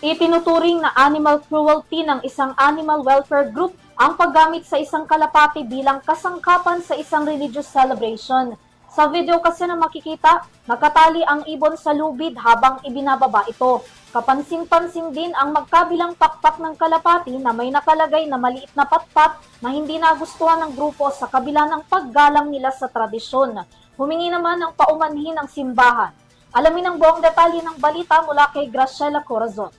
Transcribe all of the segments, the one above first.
Itinuturing na animal cruelty ng isang animal welfare group ang paggamit sa isang kalapati bilang kasangkapan sa isang religious celebration. Sa video kasi na makikita, nakatali ang ibon sa lubid habang ibinababa ito. Kapansin-pansin din ang magkabilang pakpak ng kalapati na may nakalagay na maliit na patpat na hindi nagustuhan ng grupo sa kabila ng paggalang nila sa tradisyon. Humingi naman ng paumanhin ng simbahan. Alamin ang buong detalye ng balita mula kay Graciela Corazon.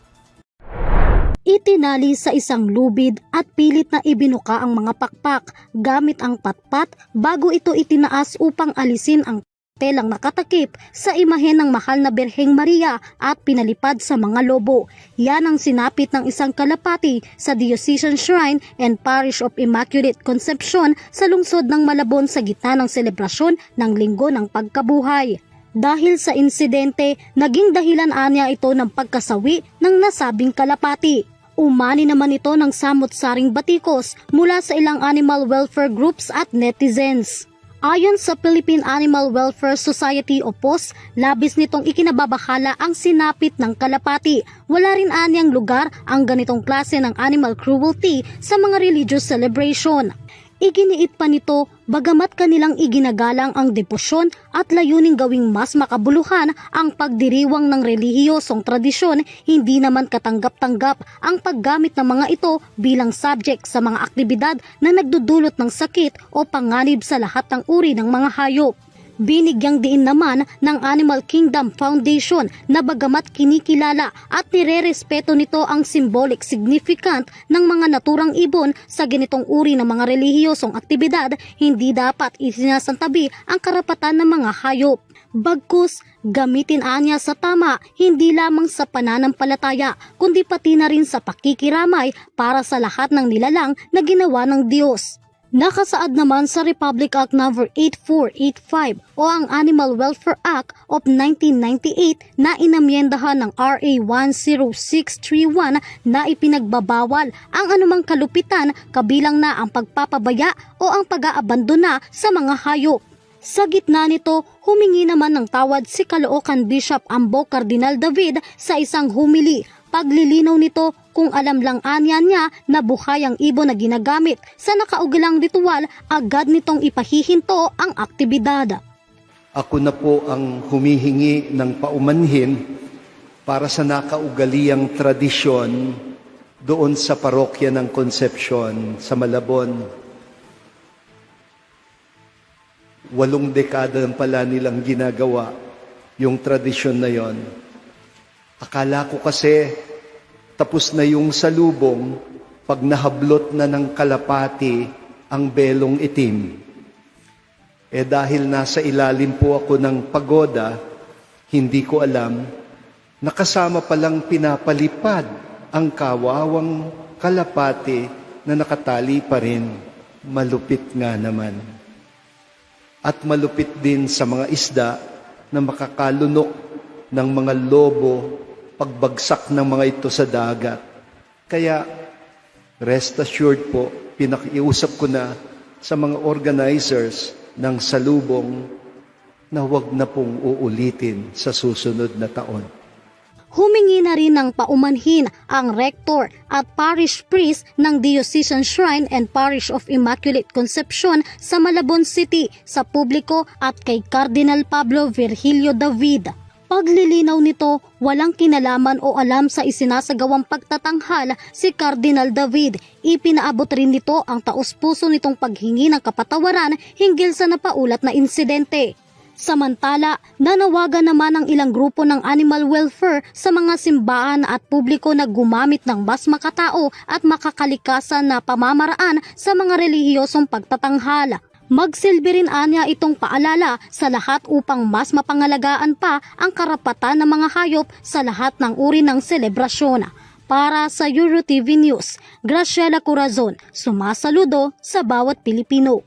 Itinali sa isang lubid at pilit na ibinuka ang mga pakpak gamit ang patpat bago ito itinaas upang alisin ang telang nakatakip sa imahe ng mahal na Birheng Maria at pinalipad sa mga lobo. Yan ang sinapit ng isang kalapati sa Diocesan Shrine and Parish of Immaculate Conception sa lungsod ng Malabon sa gitna ng selebrasyon ng Linggo ng Pagkabuhay. Dahil sa insidente, naging dahilan anya ito ng pagkasawi ng nasabing kalapati. Umani naman ito ng samot-saring batikos mula sa ilang animal welfare groups at netizens. Ayon sa Philippine Animal Welfare Society o POS, labis nitong ikinababahala ang sinapit ng kalapati. Wala rin anyang lugar ang ganitong klase ng animal cruelty sa mga religious celebration. Iginiit pa nito, bagamat kanilang iginagalang ang debosyon at layuning gawing mas makabuluhan ang pagdiriwang ng relihiyosong tradisyon, hindi naman katanggap-tanggap ang paggamit ng mga ito bilang subject sa mga aktibidad na nagdudulot ng sakit o panganib sa lahat ng uri ng mga hayop. Binigyang diin naman ng Animal Kingdom Foundation na bagamat kinikilala at nirerespeto nito ang symbolic significant ng mga naturang ibon sa ganitong uri ng mga relihiyosong aktibidad, hindi dapat isinasantabi ang karapatan ng mga hayop. Bagkus, gamitin anya sa tama hindi lamang sa pananampalataya kundi pati na rin sa pakikiramay para sa lahat ng nilalang na ginawa ng Diyos. Nakasaad naman sa Republic Act No. 8485 o ang Animal Welfare Act of 1998 na inamyendahan ng RA 10631 na ipinagbabawal ang anumang kalupitan kabilang na ang pagpapabaya o ang pag-aabandona sa mga hayop. Sa gitna nito, humingi naman ng tawad si Caloocan Bishop Ambo Cardinal David sa isang humili. Paglilinaw nito kung alam lang anya niya na buhay ang ibon na ginagamit sa nakaugilang ritual, agad nitong ipahihinto ang aktibidad. Ako na po ang humihingi ng paumanhin para sa nakaugaliang tradisyon doon sa parokya ng Concepcion sa Malabon. 8 dekada pala nilang ginagawa yung tradisyon na yon. Akala ko kasi tapos na yung salubong pag nahablot na ng kalapati ang belong itim. Dahil nasa ilalim po ako ng pagoda, hindi ko alam, nakasama palang pinapalipad ang kawawang kalapati na nakatali pa rin. Malupit nga naman. At malupit din sa mga isda na makakalunok ng mga lobo pagbagsak ng mga ito sa dagat. Kaya, rest assured po, pinakiusap ko na sa mga organizers ng salubong na huwag na pong uulitin sa susunod na taon. Humingi na rin ng paumanhin ang rector at parish priest ng Diocesan Shrine and Parish of Immaculate Conception sa Malabon City sa publiko at kay Cardinal Pablo Virgilio David. Paglilinaw nito, walang kinalaman o alam sa isinasagawang pagtatanghal si Cardinal David. Ipinaabot rin nito ang taos-puso nitong paghingi ng kapatawaran hinggil sa napaulat na insidente. Samantala, nanawagan naman ang ilang grupo ng animal welfare sa mga simbahan at publiko na gumamit ng mas makatao at makakalikasan na pamamaraan sa mga relihiyosong pagtatanghal. Magsilbi rin anya itong paalala sa lahat upang mas mapangalagaan pa ang karapatan ng mga hayop sa lahat ng uri ng selebrasyon. Para sa EuroTV News, Graciela Corazon, sumasaludo sa bawat Pilipino.